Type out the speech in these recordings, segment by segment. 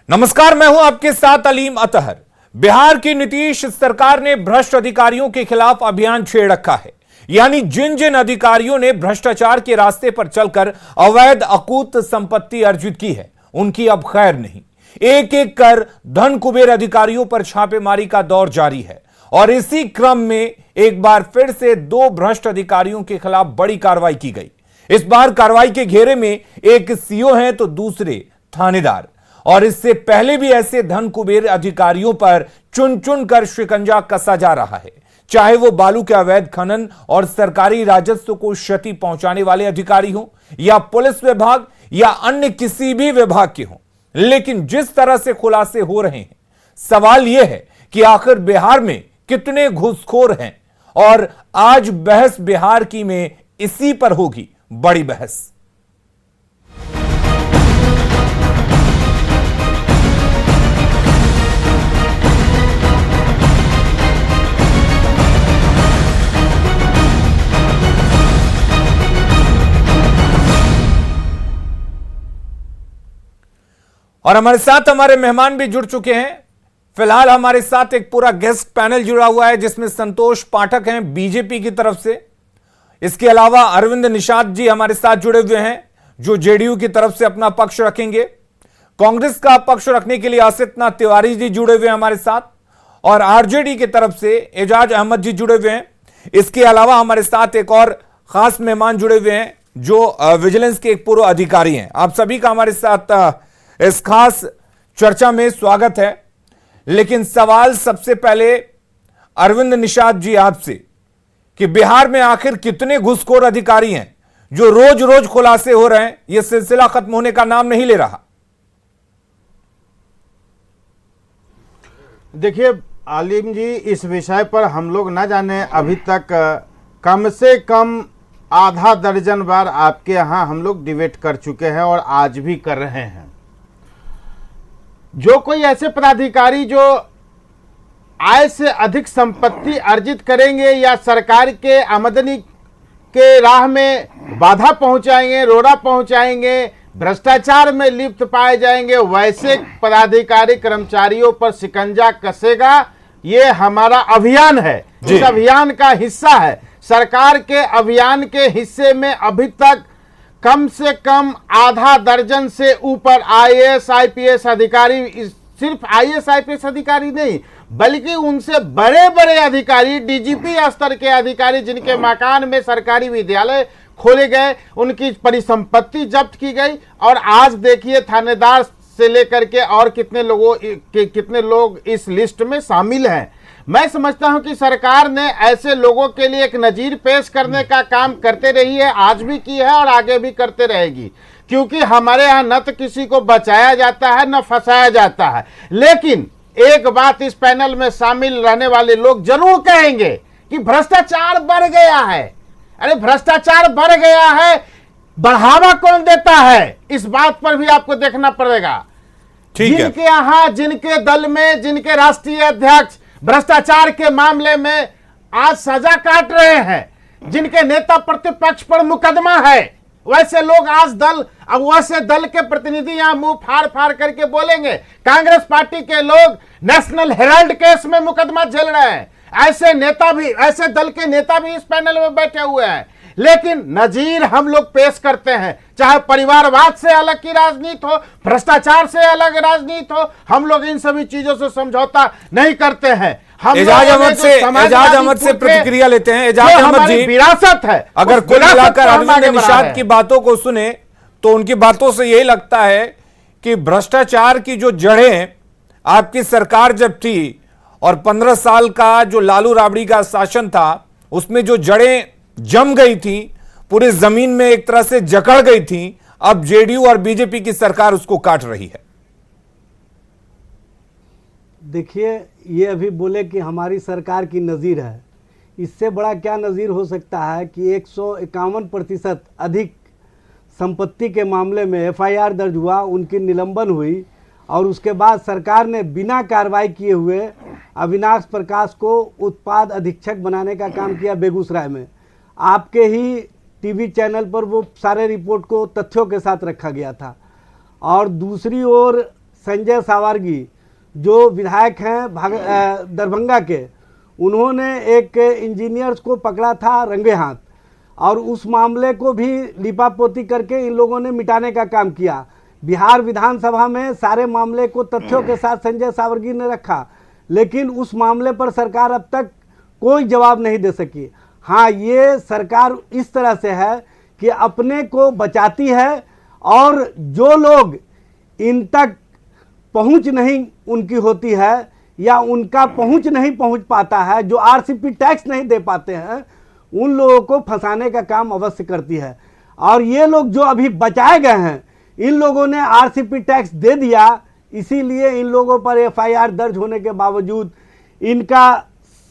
नमस्कार, मैं हूं आपके साथ अलीम अतहर। बिहार की नीतीश सरकार ने भ्रष्ट अधिकारियों के खिलाफ अभियान छेड़ रखा है। यानी जिन जिन अधिकारियों ने भ्रष्टाचार के रास्ते पर चलकर अवैध अकूत संपत्ति अर्जित की है, उनकी अब खैर नहीं। एक एक कर धन कुबेर अधिकारियों पर छापेमारी का दौर जारी है और इसी क्रम में एक बार फिर से दो भ्रष्ट अधिकारियों के खिलाफ बड़ी कार्रवाई की गई। इस बार कार्रवाई के घेरे में एक सीओ है तो दूसरे थानेदार, और इससे पहले भी ऐसे धन कुबेर अधिकारियों पर चुन चुन कर शिकंजा कसा जा रहा है, चाहे वो बालू के अवैध खनन और सरकारी राजस्व को क्षति पहुंचाने वाले अधिकारी हों या पुलिस विभाग या अन्य किसी भी विभाग के हों। लेकिन जिस तरह से खुलासे हो रहे हैं, सवाल यह है कि आखिर बिहार में कितने घूसखोर हैं। और आज बहस बिहार की में इसी पर होगी, बड़ी बहस। और हमारे साथ हमारे मेहमान भी जुड़ चुके हैं। फिलहाल हमारे साथ एक पूरा गेस्ट पैनल जुड़ा हुआ है, जिसमें संतोष पाठक हैं बीजेपी की तरफ से। इसके अलावा अरविंद निषाद जी हमारे साथ जुड़े हुए हैं, जो जेडीयू की तरफ से अपना पक्ष रखेंगे। कांग्रेस का पक्ष रखने के लिए आसिफनाथ तिवारी जी जुड़े हुए हैं हमारे साथ, और आरजेडी की तरफ से एजाज अहमद जी जुड़े हुए हैं। इसके अलावा हमारे साथ एक और खास मेहमान जुड़े हुए हैं, जो विजिलेंस के एक पूर्व अधिकारी हैं। आप सभी का हमारे साथ इस खास चर्चा में स्वागत है। लेकिन सवाल सबसे पहले अरविंद निषाद जी आपसे, कि बिहार में आखिर कितने घूसखोर अधिकारी हैं जो रोज रोज खुलासे हो रहे हैं? यह सिलसिला खत्म होने का नाम नहीं ले रहा। देखिए आलिम जी, इस विषय पर हम लोग ना जाने अभी तक कम से कम आधा दर्जन बार आपके यहाँ हम लोग डिबेट कर चुके हैं और आज भी कर रहे हैं। जो कोई ऐसे पदाधिकारी जो आय से अधिक संपत्ति अर्जित करेंगे या सरकार के आमदनी के राह में बाधा पहुंचाएंगे, रोड़ा पहुंचाएंगे, भ्रष्टाचार में लिप्त पाए जाएंगे, वैसे पदाधिकारी कर्मचारियों पर शिकंजा कसेगा। ये हमारा अभियान है, इस अभियान का हिस्सा है। सरकार के अभियान के हिस्से में अभी तक कम से कम आधा दर्जन से ऊपर आईएएस आईपीएस अधिकारी, सिर्फ आईएएस आईपीएस अधिकारी नहीं बल्कि उनसे बड़े बड़े अधिकारी, डीजीपी स्तर के अधिकारी, जिनके मकान में सरकारी विद्यालय खोले गए, उनकी परिसंपत्ति जब्त की गई। और आज देखिए थानेदार से लेकर के और कितने लोग इस लिस्ट में शामिल हैं। मैं समझता हूं कि सरकार ने ऐसे लोगों के लिए एक नजीर पेश करने का काम करते रही है, आज भी की है और आगे भी करते रहेगी। क्योंकि हमारे यहाँ न तो किसी को बचाया जाता है न फंसाया जाता है। लेकिन एक बात इस पैनल में शामिल रहने वाले लोग जरूर कहेंगे कि भ्रष्टाचार बढ़ गया है। अरे भ्रष्टाचार बढ़ गया है, बढ़ावा कौन देता है? इस बात पर भी आपको देखना पड़ेगा। जिनके यहाँ, जिनके दल में, जिनके राष्ट्रीय अध्यक्ष भ्रष्टाचार के मामले में आज सजा काट रहे हैं, जिनके नेता प्रतिपक्ष पर मुकदमा है, वैसे लोग आज वैसे दल के प्रतिनिधि यहां मुंह फाड़ फाड़ करके बोलेंगे। कांग्रेस पार्टी के लोग नेशनल हेराल्ड केस में मुकदमा झेल रहे हैं। ऐसे नेता भी, ऐसे दल के नेता भी इस पैनल में बैठे हुए हैं। लेकिन नजीर हम लोग पेश करते हैं, चाहे परिवारवाद से अलग की राजनीति हो, भ्रष्टाचार से अलग राजनीति हो, हम लोग इन सभी चीजों से समझौता नहीं करते हैं। एजाज अहमद से प्रतिक्रिया लेते हैं। एजाज अहमद जी, विरासत है। अगर कुल मिलाकर अरविंद निषाद की बातों को सुने तो उनकी बातों से यही लगता है कि भ्रष्टाचार की जो जड़ें आपकी सरकार जब थी और 15 साल का जो लालू राबड़ी का शासन था, उसमें जो जड़ें जम गई थी, पूरी जमीन में एक तरह से जकड़ गई थी, अब जेडीयू और बीजेपी की सरकार उसको काट रही है। देखिए, ये अभी बोले कि हमारी सरकार की नज़ीर है। इससे बड़ा क्या नज़ीर हो सकता है कि 151% अधिक संपत्ति के मामले में एफआईआर दर्ज हुआ, उनकी निलंबन हुई और उसके बाद सरकार ने बिना कार्रवाई किए हुए अविनाश प्रकाश को उत्पाद अधीक्षक बनाने का काम किया बेगूसराय में। आपके ही टीवी चैनल पर वो सारे रिपोर्ट को तथ्यों के साथ रखा गया था। और दूसरी ओर संजय सावरगी जो विधायक हैं दरभंगा के, उन्होंने एक इंजीनियर्स को पकड़ा था रंगे हाथ और उस मामले को भी लिपापोती करके इन लोगों ने मिटाने का काम किया। बिहार विधानसभा में सारे मामले को तथ्यों के साथ संजय सावरगी ने रखा, लेकिन उस मामले पर सरकार अब तक कोई जवाब नहीं दे सकी। हाँ, ये सरकार इस तरह से है कि अपने को बचाती है और जो लोग इन तक पहुंच नहीं उनकी होती है या उनका पहुंच नहीं पहुंच पाता है, जो आरसीपी टैक्स नहीं दे पाते हैं, उन लोगों को फंसाने का काम अवश्य करती है। और ये लोग जो अभी बचाए गए हैं, इन लोगों ने आरसीपी टैक्स दे दिया, इसीलिए इन लोगों पर एफआईआर दर्ज होने के बावजूद, इनका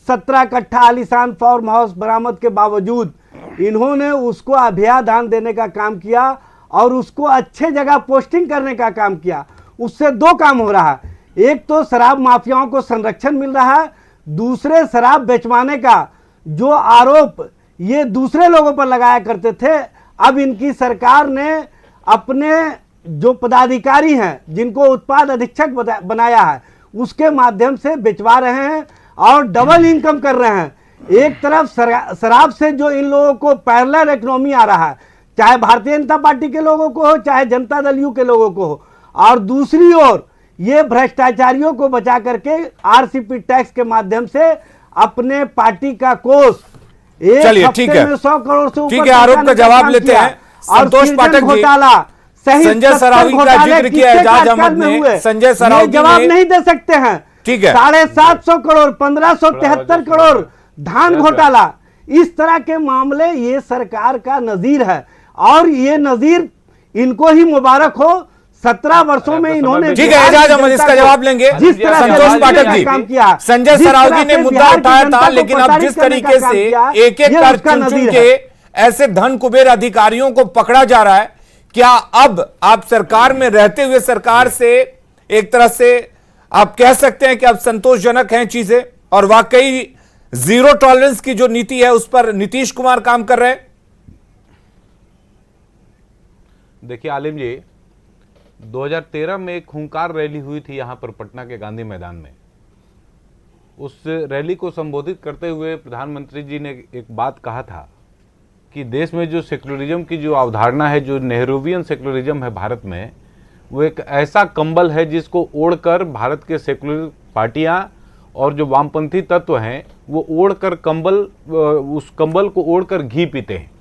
17 कट्ठा आलीशान फार्म हाउस बरामद के बावजूद इन्होंने उसको अभयादान देने का काम किया और उसको अच्छे जगह पोस्टिंग करने का काम किया। उससे दो काम हो रहा है, एक तो शराब माफियाओं को संरक्षण मिल रहा है, दूसरे शराब बेचवाने का जो आरोप ये दूसरे लोगों पर लगाया करते थे, अब इनकी सरकार ने अपने जो पदाधिकारी हैं जिनको उत्पाद अधीक्षक बनाया है उसके माध्यम से बेचवा रहे हैं और डबल इनकम कर रहे हैं। एक तरफ शराब से जो इन लोगों को पैरेलल इकोनॉमी आ रहा है, चाहे भारतीय जनता पार्टी के लोगों को हो चाहे जनता दल यू के लोगों को हो, और दूसरी ओर ये भ्रष्टाचारियों को बचा करके आरसीपी टैक्स के माध्यम से अपने पार्टी का कोष एक हफ्ते में 100 करोड़ से ऊपर, ठीक है, आरोप का जवाब लेते हैं। संतोष पाठक जी, संजय सरावगी का जिक्र किया एजाज अहमद ने, संजय सरावगी जवाब नहीं दे सकते हैं। ठीक है, 750 करोड़ 1573 करोड़ धान घोटाला, इस तरह के मामले ये सरकार का नजीर है और ये नजीर इनको ही मुबारक हो। 17 वर्षों में इन्होंने, ठीक है एजाज अहमद इसका जवाब लेंगे। जिस तरह संतोष पाठक जी, काम किया, संजय सरावगी ने मुद्दा उठाया था, लेकिन अब जिस तरीके से एक एक कर चुन के ऐसे धन कुबेर अधिकारियों को पकड़ा जा रहा है, क्या अब आप सरकार में रहते हुए सरकार से एक तरह से आप कह सकते हैं कि अब संतोषजनक हैं चीजें और वाकई जीरो टॉलरेंस की जो नीति है उस पर नीतीश कुमार काम कर रहे हैं? देखिए आलिम जी, 2013 में एक हुंकार रैली हुई थी यहां पर पटना के गांधी मैदान में। उस रैली को संबोधित करते हुए प्रधानमंत्री जी ने एक बात कहा था कि देश में जो सेक्युलरिज्म की जो अवधारणा है, जो नेहरूवियन सेक्युलरिज्म है भारत में, वो एक ऐसा कंबल है जिसको ओढ़कर भारत के सेक्युलर पार्टियां और जो वामपंथी तत्व हैं वो ओढ़कर उस कंबल को ओढ़कर घी पीते हैं।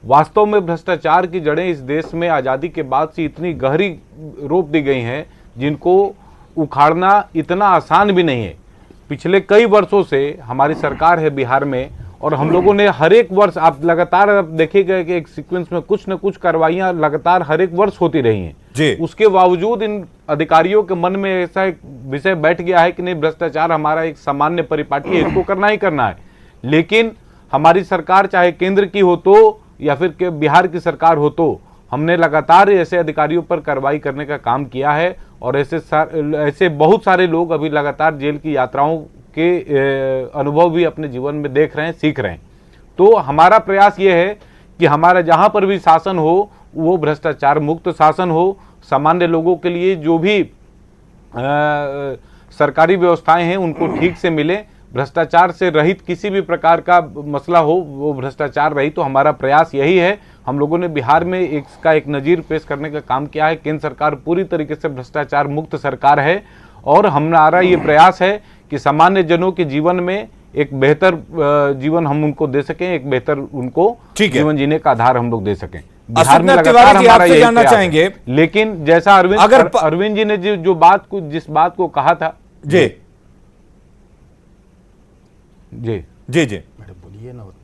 वास्तव में भ्रष्टाचार की जड़ें इस देश में आज़ादी के बाद से इतनी गहरी रोप दी गई हैं जिनको उखाड़ना इतना आसान भी नहीं है। पिछले कई वर्षों से हमारी सरकार है बिहार में और हम लोगों ने हर एक वर्ष, आप लगातार देखिएगा कि एक सीक्वेंस में कुछ न कुछ कार्रवाइयां लगातार हर एक वर्ष होती रही हैं जी। उसके बावजूद इन अधिकारियों के मन में ऐसा एक विषय बैठ गया है कि नहीं, भ्रष्टाचार हमारा एक सामान्य परिपाटी है, इसको करना ही करना है। लेकिन हमारी सरकार चाहे केंद्र की हो तो या फिर बिहार की सरकार हो तो हमने लगातार ऐसे अधिकारियों पर कार्रवाई करने का काम किया है और ऐसे बहुत सारे लोग अभी लगातार जेल की यात्राओं के अनुभव भी अपने जीवन में देख रहे हैं, सीख रहे हैं। तो हमारा प्रयास ये है कि हमारा जहाँ पर भी शासन हो वो भ्रष्टाचार मुक्त शासन हो, सामान्य लोगों के लिए जो भी सरकारी व्यवस्थाएं हैं उनको ठीक से मिले, भ्रष्टाचार से रहित किसी भी प्रकार का मसला हो वो भ्रष्टाचार रहित। तो हमारा प्रयास यही है। हम लोगों ने बिहार में इसका एक नज़ीर पेश करने का काम किया है। केंद्र सरकार पूरी तरीके से भ्रष्टाचार मुक्त सरकार है और हमारा ये प्रयास है कि सामान्य जनों के जीवन में एक बेहतर जीवन हम उनको दे सकें, एक बेहतर उनको जीवन जीने का आधार हम लोग दे सकें। बिहार में लगातार हमारा यही जानना चाहेंगे। लेकिन जैसा अरविंद जी ने जिस बात को कहा था जी जी जी जी बोलिए ना उतना।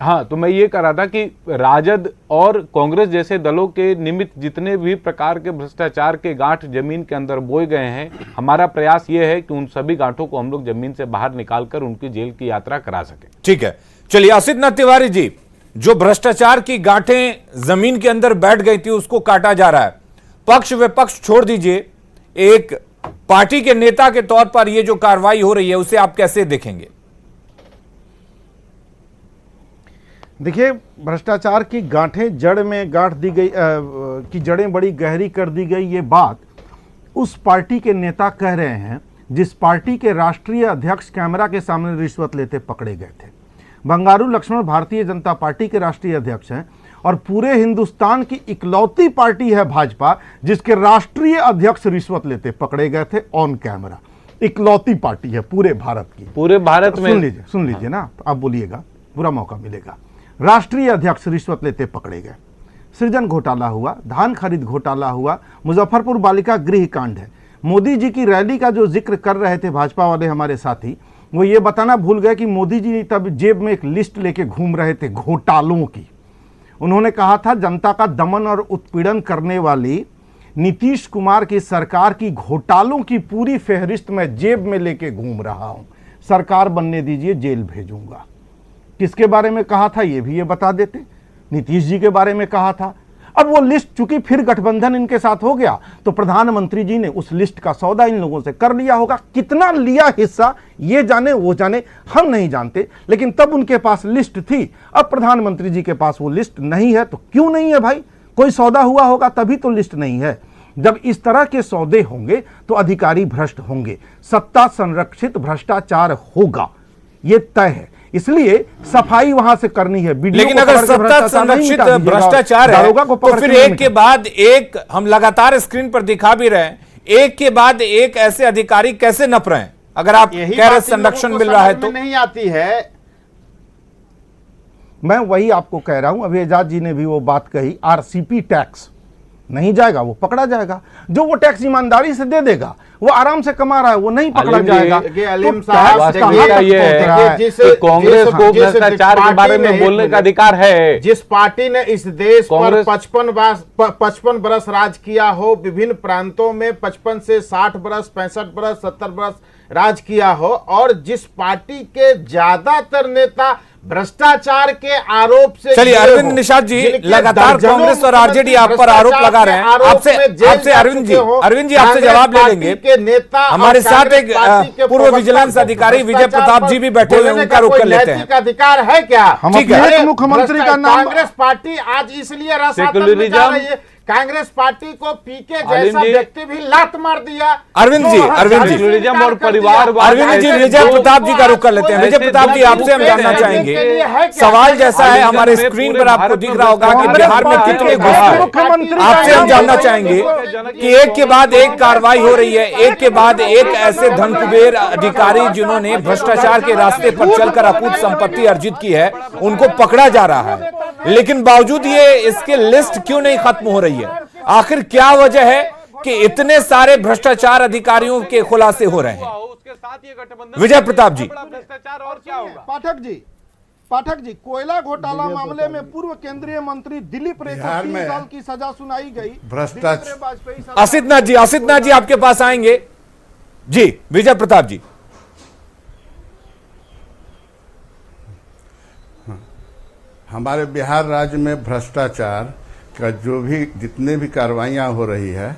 हाँ, तो मैं ये कह रहा था कि राजद और कांग्रेस जैसे दलों के निमित्त जितने भी प्रकार के भ्रष्टाचार के गांठ जमीन के अंदर बोए गए हैं, हमारा प्रयास ये है कि उन सभी गांठों को हम लोग जमीन से बाहर निकालकर उनकी जेल की यात्रा करा सके। ठीक है, चलिए असित तिवारी जी, जो भ्रष्टाचार की गांठें जमीन के अंदर बैठ गई थी उसको काटा जा रहा है। पक्ष विपक्ष छोड़ दीजिए, एक पार्टी के नेता के तौर पर यह जो कार्रवाई हो रही है उसे आप कैसे देखेंगे? देखिए, भ्रष्टाचार की गांठें जड़ में गांठ दी गई, की जड़ें बड़ी गहरी कर दी गई, ये बात उस पार्टी के नेता कह रहे हैं जिस पार्टी के राष्ट्रीय अध्यक्ष कैमरा के सामने रिश्वत लेते पकड़े गए थे। बंगारू लक्ष्मण भारतीय जनता पार्टी के राष्ट्रीय अध्यक्ष हैं और पूरे हिंदुस्तान की इकलौती पार्टी है भाजपा जिसके राष्ट्रीय अध्यक्ष रिश्वत लेते पकड़े गए थे ऑन कैमरा। इकलौती पार्टी है पूरे भारत की, पूरे भारत में। सुन लीजिए ना, आप बोलिएगा बुरा मौका मिलेगा। राष्ट्रीय अध्यक्ष रिश्वत लेते पकड़े गए। सृजन घोटाला हुआ, धान खरीद घोटाला हुआ, मुजफ्फरपुर बालिका गृह कांड है। मोदी जी की रैली का जो जिक्र कर रहे थे भाजपा वाले हमारे साथी, वो ये बताना भूल गए कि मोदी जी तब जेब में एक लिस्ट लेके घूम रहे थे घोटालों की। उन्होंने कहा था जनता का दमन और उत्पीड़न करने वाली नीतीश कुमार की सरकार की घोटालों की पूरी फहरिस्त मैं जेब में लेके घूम रहा हूं, सरकार बनने दीजिए, जेल भेजूंगा। किसके बारे में कहा था ये भी ये बता देते, नीतीश जी के बारे में कहा था। अब वो लिस्ट चूंकि फिर गठबंधन इनके साथ हो गया तो प्रधानमंत्री जी ने उस लिस्ट का सौदा इन लोगों से कर लिया होगा। कितना लिया हिस्सा ये जाने वो जाने, हम नहीं जानते, लेकिन तब उनके पास लिस्ट थी। अब प्रधानमंत्री जी के पास वो लिस्ट नहीं है तो क्यों नहीं है भाई? कोई सौदा हुआ होगा तभी तो लिस्ट नहीं है। जब इस तरह के सौदे होंगे तो अधिकारी भ्रष्ट होंगे, सत्ता संरक्षित भ्रष्टाचार होगा, ये तय है। इसलिए सफाई वहां से करनी है। लेकिन अगर सत्ता संरक्षित भ्रष्टाचार है तो फिर एक के बाद एक हम लगातार स्क्रीन पर दिखा भी रहे हैं, एक के बाद एक ऐसे अधिकारी कैसे नप रहे हैं? अगर आप कह रहे संरक्षण मिल रहा है तो नहीं आती है। मैं वही आपको कह रहा हूं, अभी एजाज जी ने भी वो बात कही, आरसीपी टैक्स नहीं जाएगा, वो पकड़ा जाएगा। जो वो टैक्स ईमानदारी से दे देगा, वो आराम से कमा रहा है, वो नहीं पकड़ा जाएगा। कांग्रेस को भ्रष्टाचार के बारे में बोलने का अधिकार है। जिस पार्टी ने इस देश पर 55 बरस राज किया हो, विभिन्न प्रांतों में 55 से 60 बरस, 65 बरस, 70 बरस राज किया हो, और जिस पार्टी के ज्यादातर नेता भ्रष्टाचार के आरोप से, चलिए अरविंद निषाद जी, लगातार कांग्रेस और आरजेडी आप पर आरोप लगा रहे हैं। आपसे अरविंद जी आपसे जवाब ले लेंगे। हमारे साथ एक पूर्व विजिलेंस अधिकारी विजय प्रताप जी भी बैठे हुए, उनका रुख कर लेते हैं। अधिकार है क्या? ठीक है, मुख्यमंत्री का नाम कांग्रेस पार्टी आज इसलिए कांग्रेस पार्टी को पीके जैसा व्यक्ति भी लात मार दिया। अरविंद जी और परिवार, अरविंद जी विजय प्रताप जी का रुख कर लेते हैं। विजय प्रताप जी, आपसे हम जानना चाहेंगे, सवाल जैसा है हमारे स्क्रीन पर आपको दिख रहा होगा कि बिहार में कितने घुस हैं। आपसे हम जानना चाहेंगे कि एक के बाद एक कार्रवाई हो रही है, एक के बाद एक ऐसे धनकुबेर अधिकारी जिन्होंने भ्रष्टाचार के रास्ते पर चलकर अकूत संपत्ति अर्जित की है, उनको पकड़ा जा रहा है, लेकिन बावजूद ये इसके लिस्ट क्यों नहीं खत्म हो रही है? आखिर क्या वजह है कि इतने सारे भ्रष्टाचार अधिकारियों के खुलासे हो रहे हैं? विजय प्रताप जी। भ्रष्टाचार और क्या होगा? पाठक जी, कोयला घोटाला मामले में पूर्व केंद्रीय मंत्री दिलीप रेखा को 3 साल की सजा सुनाई गई। भ्रष्टाचार। असित नाथ जी आपके पास आएंगे। जी विजय प्रताप जी। हमारे बिहार राज्य में भ्रष्टाचार का जो भी जितने भी कार्रवाइयाँ हो रही है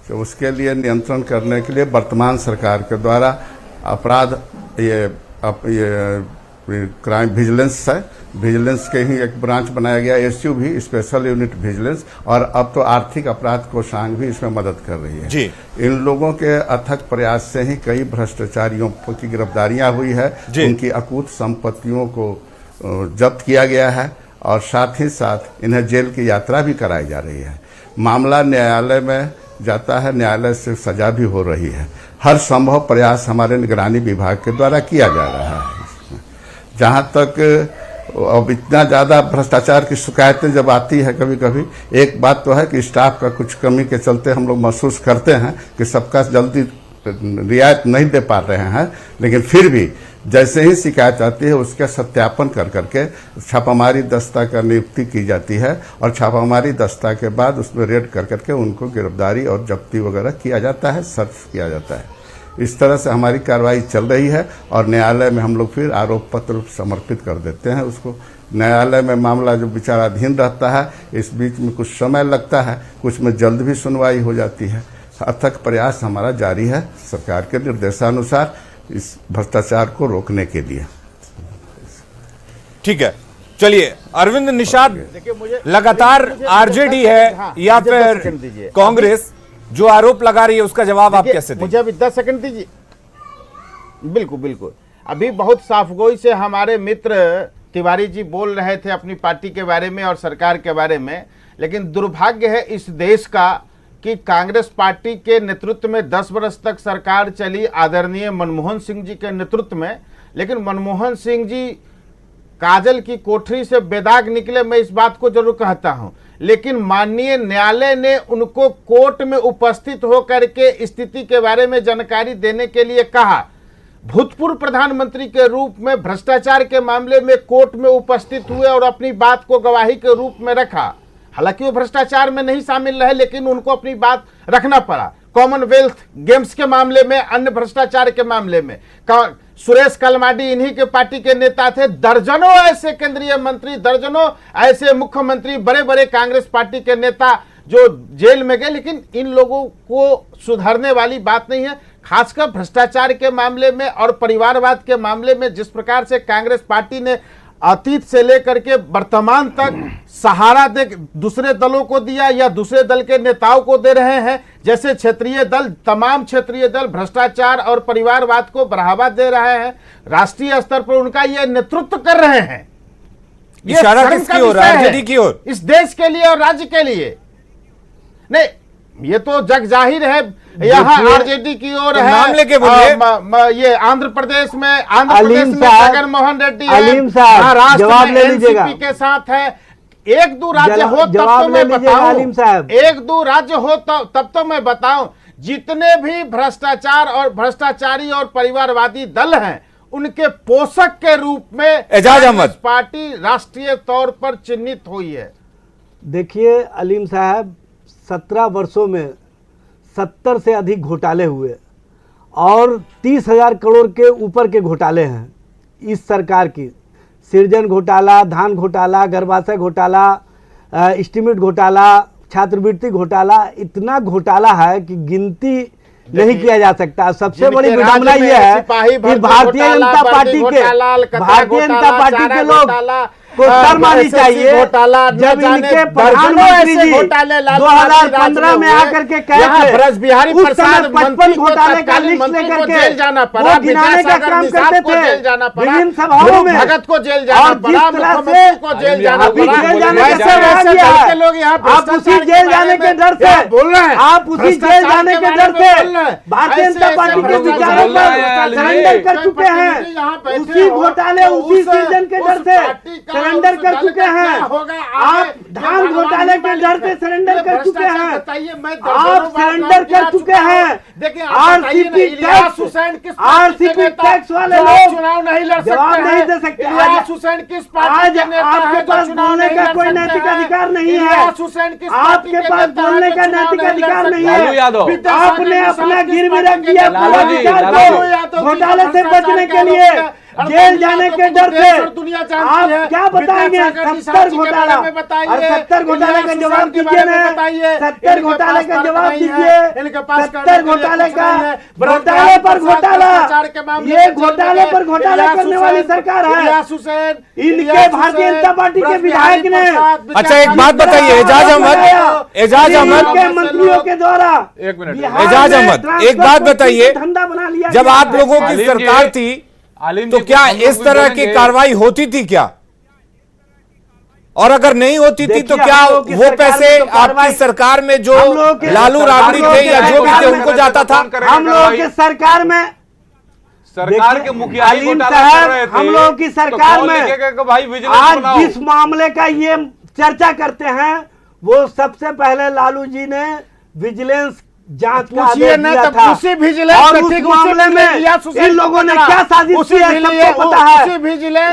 तो उसके लिए नियंत्रण करने के लिए वर्तमान सरकार के द्वारा अपराध ये क्राइम विजिलेंस है, विजिलेंस के ही एक ब्रांच बनाया गया, एसयू भी, स्पेशल यूनिट विजिलेंस, और अब तो आर्थिक अपराध कोषांग भी इसमें मदद कर रही है। जी। इन लोगों के अथक प्रयास से ही कई भ्रष्टाचारियों की गिरफ्तारियां हुई है, उनकी अकूत संपत्तियों को जब्त किया गया है और साथ ही साथ इन्हें जेल की यात्रा भी कराई जा रही है। मामला न्यायालय में जाता है, न्यायालय से सजा भी हो रही है। हर संभव प्रयास हमारे निगरानी विभाग के द्वारा किया जा रहा है। जहाँ तक अब इतना ज़्यादा भ्रष्टाचार की शिकायतें जब आती है कभी कभी, एक बात तो है कि स्टाफ का कुछ कमी के चलते हम लोग महसूस करते हैं कि सबका जल्दी रियायत नहीं दे पा रहे हैं, लेकिन फिर भी जैसे ही शिकायत आती है उसका सत्यापन कर करके छापामारी दस्ता का नियुक्ति की जाती है और छापामारी दस्ता के बाद उसमें रेड कर करके उनको गिरफ्तारी और जब्ती वगैरह किया जाता है, सर्च किया जाता है। इस तरह से हमारी कार्रवाई चल रही है और न्यायालय में हम लोग फिर आरोप पत्र समर्पित कर देते हैं उसको। न्यायालय में मामला जो विचाराधीन रहता है, इस बीच में कुछ समय लगता है, कुछ में जल्द भी सुनवाई हो जाती है। अथक प्रयास हमारा जारी है सरकार के निर्देशानुसार इस भ्रष्टाचार को रोकने के लिए। ठीक है, चलिए अरविंद निषाद, लगातार आरजेडी है या फिर कांग्रेस, जो आरोप लगा रही है उसका जवाब आप कैसे देंगे? मुझे अभी 10 सेकंड दीजिए। बिल्कुल बिल्कुल, अभी बहुत साफगोई से हमारे मित्र तिवारी जी बोल रहे थे अपनी पार्टी के बारे में और सरकार के बारे में, लेकिन दुर्भाग्य है इस देश का कि कांग्रेस पार्टी के नेतृत्व में 10 वर्ष तक सरकार चली आदरणीय मनमोहन सिंह जी के नेतृत्व में, लेकिन मनमोहन सिंह जी काजल की कोठरी से बेदाग निकले, मैं इस बात को जरूर कहता हूं, लेकिन माननीय न्यायालय ने उनको कोर्ट में उपस्थित होकर के स्थिति के बारे में जानकारी देने के लिए कहा। भूतपूर्व प्रधानमंत्री के रूप में भ्रष्टाचार के मामले में कोर्ट में उपस्थित हुए और अपनी बात को गवाही के रूप में रखा। हालांकि वो भ्रष्टाचार में नहीं शामिल रहे, लेकिन उनको अपनी बात रखना पड़ा। कॉमनवेल्थ गेम्स के मामले में, अन्य भ्रष्टाचार के मामले में सुरेश कलमाडी इन्हीं के पार्टी के नेता थे। दर्जनों ऐसे केंद्रीय मंत्री, दर्जनों ऐसे मुख्यमंत्री, बड़े बड़े कांग्रेस पार्टी के नेता जो जेल में गए, लेकिन इन लोगों को सुधारने वाली बात नहीं है। खासकर भ्रष्टाचार के मामले में और परिवारवाद के मामले में जिस प्रकार से कांग्रेस पार्टी ने अतीत से लेकर के वर्तमान तक सहारा दे दूसरे दलों को दिया या दूसरे दल के नेताओं को दे रहे हैं, जैसे क्षेत्रीय दल, तमाम क्षेत्रीय दल भ्रष्टाचार और परिवारवाद को बढ़ावा दे रहे हैं, राष्ट्रीय स्तर पर उनका ये नेतृत्व कर रहे हैं। ये इशारा किसकी ओर? आरजेडी की ओर? इस देश के लिए और राज्य के लिए नहीं, ये तो जग जाहिर है। यहाँ आरजेडी की ओर तो है, नाम लेके बोलिए। ये आंध्र प्रदेश में जगन मोहन रेड्डी है, जवाब ले लीजिएगा। एनसीपी के साथ है। एक दो राज्य हो तब तो मैं बताऊं, एक दो राज्य हो तब तो मैं बताऊं, जितने भी भ्रष्टाचार और भ्रष्टाचारी और परिवारवादी दल हैं उनके पोषक के रूप में एजाज अहमद पार्टी राष्ट्रीय तौर पर चिन्हित हुई है। देखिए अलीम साहब, 17 वर्षों में 70 से अधिक घोटाले हुए और 30,000 करोड़ के ऊपर के घोटाले हैं इस सरकार की। सृजन घोटाला, धान घोटाला, गर्भाशय घोटाला, एस्टीमेट घोटाला, छात्रवृत्ति घोटाला, इतना घोटाला है कि गिनती नहीं किया जा सकता। सबसे बड़ी विडंबना यह है कि भारतीय जनता पार्टी के लोग को शर्म आनी चाहिए जब इनके प्रधानमंत्री जी 2015 में आकर के कहे थे, उस समय 55 घोटाले का लिस्ट लेकर के वो गिनाने का काम करते थे विभिन्न सभाओं में, भगत को जेल और जिस तरह से जेल जाना अभी जेल जाने का समय आ गया है, आप उसी जेल जाने के डर से बोल रहे हैं, आप उसी जेल जाने के डर से भारतीय जनता पार्टी के विचारों पर सरेंडर कर चुके हैं। उसी घोटाले, उसी सीजन के डर से सरेंडर कर चुके हैं। आप धान घोटाले के डर से सरेंडर कर चुके हैं, आप सरेंडर कर चुके हैं। आरसीपी टैक्स वाले लोग चुनाव नहीं लड़ सकते, जवाब नहीं दे सकते। आज आपके पास बोलने का कोई नैतिक अधिकार नहीं है, आपके पास बोलने का नैतिक अधिकार नहीं है। आपने अपना गिरवी रख दिया पूरा विचार को घोटाले से बचने के लिए, जेल जाने के डर से। आप क्या बताएंगे? 70 घोटाला और 70 घोटाले का जवाब दीजिए ना, 70 घोटाले का जवाब दीजिए। 70 घोटाले का, घोटाले पर घोटाला, ये घोटाले पर घोटाला करने वाली सरकार है। इनके भारतीय जनता पार्टी के विधायक ने, अच्छा एक बात बताइए एजाज अहमद के मंत्रियों के द्वारा, एजाज अहमद एक बात बताइए, धंधा बना लिया। जब आप लोगों की सरकार थी तो क्या इस तरह की कार्रवाई होती थी क्या? और अगर नहीं होती थी तो क्या वो पैसे आपकी सरकार में जो लालू राबड़ी थे या जो भी थे उनको जाता था? हम लोगों की सरकार में, सरकार के मुखिया हम लोगों की सरकार में आज जिस मामले का ये चर्चा करते हैं वो सबसे पहले लालू जी ने विजिलेंस जांच का आदेश दिया था, और उस मामले में इन लोगों ने क्या साजिश की है सबको पता है।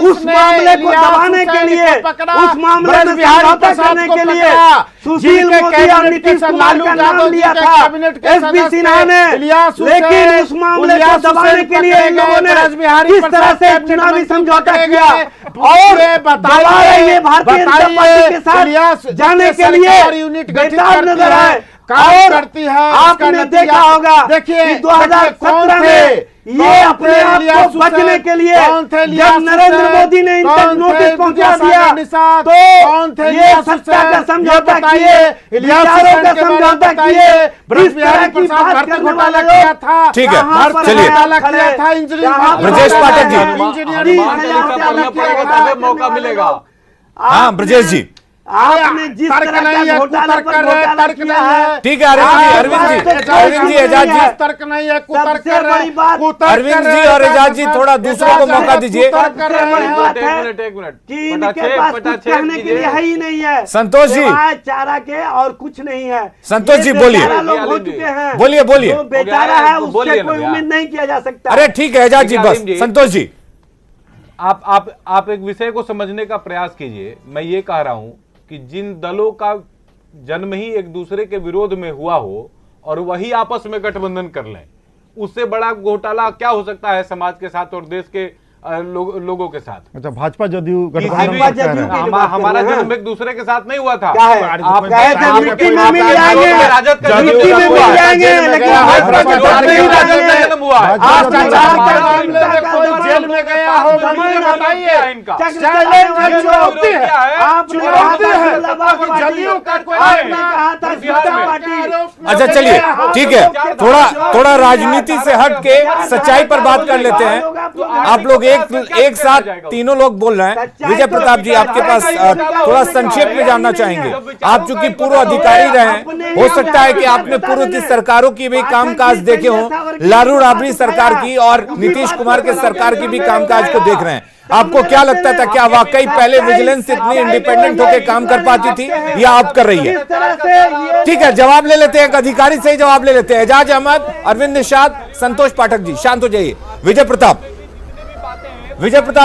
उस मामले को दबाने के लिए, उस मामले में समझौता करने के लिए सुशील मोदी और नीतीश कुमार का नाम लिया था एसपी सिन्हा ने, लेकिन उस मामले को दबाने के लिए इन लोगों ने इस तरह से चुनावी समझौता किया और दबा रही है भारतीय जनता पार्टी के साथ जाने के लिए बेताब नजर आए। काम करती है, आपने देखा होगा, देखिए 2017 में ये अपने आप को बचने के लिए जब नरेंद्र मोदी ने इन तक नोटिस पहुंचा दिया तो ये सत्ता का समझौता किए, विचारों का समझौता किए, इस तरह की बात करने वाले लोग था। ठीक है, चलिए ब्रजेश पाठक जी, मौका मिलेगा। हाँ ब्रजेश जी, आपने जिस तरह का घोटाला पर घोटाला किया है, ठीक है अरविंद जी, एजाज जी, तर्क नहीं है, कुतर्क सबसे बड़ी बात अरविंद जी और एजाज जी थोड़ा दूसरों को मौका दीजिए। एक मिनट कि इनके पास कुछ कहने के लिए है ही नहीं है। संतोष जी, सिवाय चारा के और कुछ नहीं है। संतोष जी, ये बोलिए। बेचारा लोग हो चुके हैं। बोलिए। जो बेचारा है उससे बोलिए ना कोई भैया। उम्मीद नहीं किया जा सकता। अरे ठीक है एजाज जी, बस संतोष जी, आप एक विषय को समझने का प्रयास कीजिए। मैं ये कह रहा हूं कि जिन दलों का जन्म ही एक दूसरे के विरोध में हुआ हो और वही आपस में गठबंधन कर लें, उससे बड़ा घोटाला क्या हो सकता है समाज के साथ और देश के लोगों के साथ। अच्छा, भाजपा जदयू हमारा जन्म एक दूसरे के साथ नहीं हुआ था। क्या है? आप कहे थे मिट्टी में मिल जाएंगे, राजद का मिट्टी में मिल जाएंगे, लेकिन भाजपा के साथ नहीं जाएंगे। जन्म हुआ है। आज प्रचार के मामले में कोई जेल में गया हो, मुझे बताइए। इनका चुनौती है, आपने चुनौती है। है जदयू का कोई आपने कहा था जनता पार्टी। अच्छा चलिए ठीक है, थोड़ा राजनीति से हट के सच्चाई पर बात कर लेते हैं। आप लोग एक साथ तीनों लोग बोल रहे हैं। विजय प्रताप जी, आपके पास थोड़ा संक्षेप में जानना चाहेंगे। आप चूंकि पूर्व अधिकारी रहे हैं, हो सकता है कि आपने पूर्व की सरकारों की भी कामकाज देखे हों, लालू राबड़ी सरकार की और नीतीश कुमार के सरकार की भी कामकाज को देख रहे हैं। आपको क्या लगता था, क्या वाकई पहले विजिलेंस इतनी इंडिपेंडेंट होकर काम कर पाती थी या आप कर रही है? ठीक है, जवाब ले लेते हैं, एक अधिकारी से ही जवाब ले लेते हैं। एजाज अहमद, अरविंद निषाद, संतोष पाठक जी, शांत हो जाइए। विजय प्रताप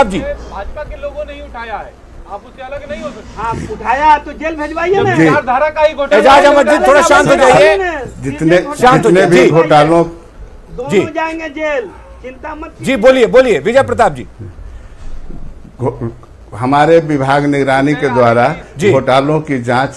जी, भाजपा के लोगों ने ही उठाया है, आप उससे अलग नहीं हो सकते। आप उठाया तो जेल भेजवाइए ना। चार धारा का ही घोटाला। एजाज अहमद जी थोड़ा शांत हो जाइए। जितने भी घोटालों दोनों जाएंगे जेल, चिंता मत जी, बोलिए विजय प्रताप जी। हमारे विभाग निगरानी के द्वारा घोटालों की जांच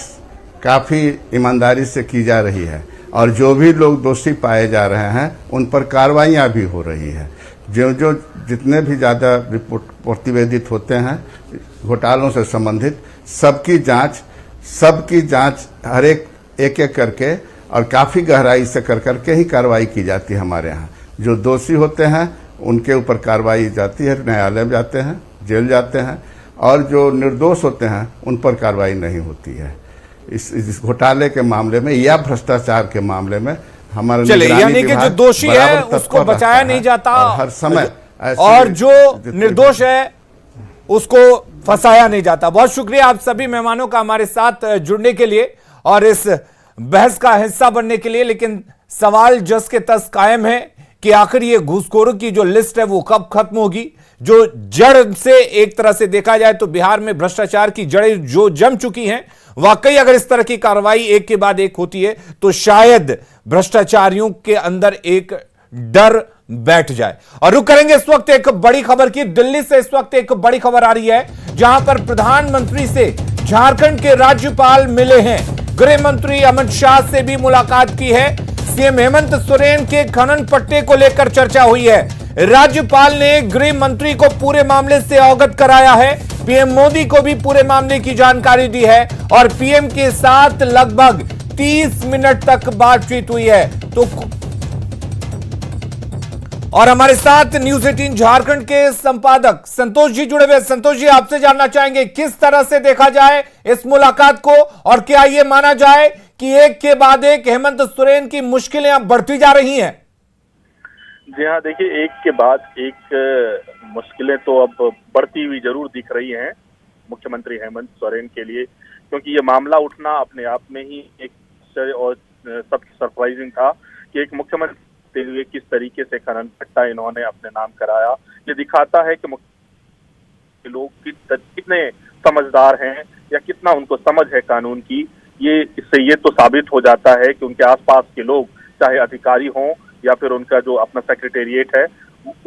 काफी ईमानदारी से की जा रही है और जो भी लोग दोषी पाए जा रहे हैं उन पर कार्रवाइयां भी हो रही है। जो जितने भी ज्यादा रिपोर्ट प्रतिवेदित होते हैं घोटालों से संबंधित, सबकी जांच हर एक करके और काफी गहराई से करके ही कार्रवाई की जाती है। हमारे यहाँ जो दोषी होते हैं उनके ऊपर कार्रवाई जाती है, न्यायालय जाते हैं, जेल जाते हैं, और जो निर्दोष होते हैं उन पर कार्रवाई नहीं होती है। इस घोटाले के मामले में या भ्रष्टाचार के मामले में हमारा चले, यानी कि जो दोषी है उसको बचाया नहीं जाता हर समय, और जो निर्दोष है उसको फंसाया नहीं जाता। बहुत शुक्रिया आप सभी मेहमानों का हमारे साथ जुड़ने के लिए और इस बहस का हिस्सा बनने के लिए। लेकिन सवाल जस के तस कायम है कि आखिर ये घूसखोरों की जो लिस्ट है वो कब खत्म होगी। जो जड़ से एक तरह से देखा जाए तो बिहार में भ्रष्टाचार की जड़ें जो जम चुकी हैं, वाकई अगर इस तरह की कार्रवाई एक के बाद एक होती है तो शायद भ्रष्टाचारियों के अंदर एक डर बैठ जाए। और रुक करेंगे इस वक्त एक बड़ी खबर की। दिल्ली से इस वक्त एक बड़ी खबर आ रही है जहां पर प्रधानमंत्री से झारखंड के राज्यपाल मिले हैं। गृह मंत्री अमित शाह से भी मुलाकात की है। सीएम हेमंत सोरेन के खनन पट्टे को लेकर चर्चा हुई है। राज्यपाल ने गृह मंत्री को पूरे मामले से अवगत कराया है। पीएम मोदी को भी पूरे मामले की जानकारी दी है और पीएम के साथ लगभग 30 मिनट तक बातचीत हुई है। तो और हमारे साथ न्यूज 18 झारखंड के संपादक संतोष जी जुड़े हुए। संतोष जी, आपसे जानना चाहेंगे किस तरह से देखा जाए इस मुलाकात को और क्या यह माना जाए कि एक के बाद एक हेमंत सोरेन की मुश्किलें अब बढ़ती जा रही हैं? जी हाँ, देखिए, एक के बाद एक मुश्किलें तो अब बढ़ती हुई जरूर दिख रही हैं मुख्यमंत्री हेमंत सोरेन के लिए, क्योंकि ये मामला उठना अपने आप में ही एक और सबसे सरप्राइजिंग था कि एक मुख्यमंत्री हुए किस तरीके से खनन पट्टा इन्होंने अपने नाम कराया। ये दिखाता है कि लोग कितने समझदार हैं या कितना उनको समझ है कानून की। इससे ये तो साबित हो जाता है कि उनके आसपास के लोग, चाहे अधिकारी हों या फिर उनका जो अपना सेक्रेटेरिएट है,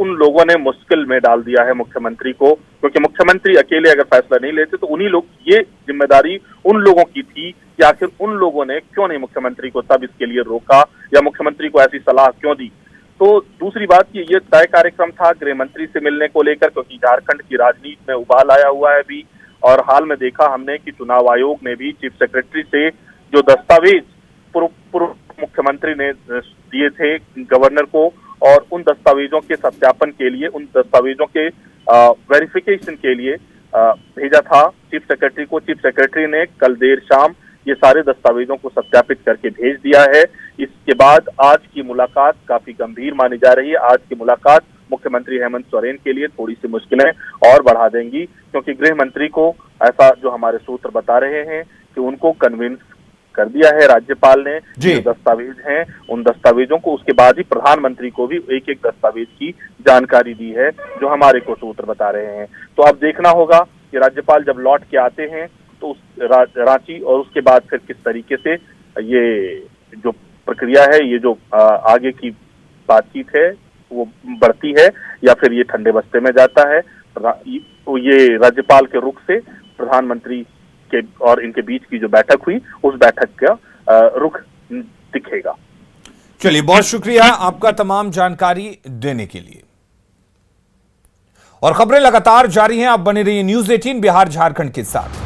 उन लोगों ने मुश्किल में डाल दिया है मुख्यमंत्री को, क्योंकि मुख्यमंत्री अकेले अगर फैसला नहीं लेते तो उन्हीं लोग, ये जिम्मेदारी उन लोगों की थी कि आखिर उन लोगों ने क्यों नहीं मुख्यमंत्री को तब इसके लिए रोका या मुख्यमंत्री को ऐसी सलाह क्यों दी। तो दूसरी बात कि ये तय कार्यक्रम था गृह मंत्री से मिलने को लेकर, क्योंकि झारखंड की राजनीति में उबाल आया हुआ है अभी। और हाल में देखा हमने कि चुनाव आयोग ने भी चीफ सेक्रेटरी से जो दस्तावेज पूर्व मुख्यमंत्री ने दिए थे गवर्नर को, और उन दस्तावेजों के सत्यापन के लिए, उन दस्तावेजों के वेरिफिकेशन के लिए भेजा था चीफ सेक्रेटरी को। चीफ सेक्रेटरी ने कल देर शाम ये सारे दस्तावेजों को सत्यापित करके भेज दिया है। इसके बाद आज की मुलाकात काफी गंभीर मानी जा रही है। आज की मुलाकात मुख्यमंत्री हेमंत सोरेन के लिए थोड़ी सी मुश्किलें और बढ़ा देंगी, क्योंकि गृह मंत्री को, ऐसा जो हमारे सूत्र बता रहे हैं, कि उनको कन्विंस कर दिया है राज्यपाल ने। जो दस्तावेज हैं उन दस्तावेजों को, उसके बाद ही प्रधानमंत्री को भी एक एक दस्तावेज की जानकारी दी है, जो हमारे को सूत्र बता रहे हैं। तो अब देखना होगा कि राज्यपाल जब लौट के आते हैं तो उस रांची, और उसके बाद फिर किस तरीके से ये जो प्रक्रिया है, ये जो आगे की बातचीत है वो बढ़ती है, या फिर ये ठंडे बस्ते में जाता है। ये राज्यपाल के रुख से प्रधानमंत्री के और इनके बीच की जो बैठक हुई, उस बैठक का रुख दिखेगा। चलिए, बहुत शुक्रिया आपका तमाम जानकारी देने के लिए। और खबरें लगातार जारी हैं, आप बने रहिए न्यूज़ 18 बिहार झारखंड के साथ।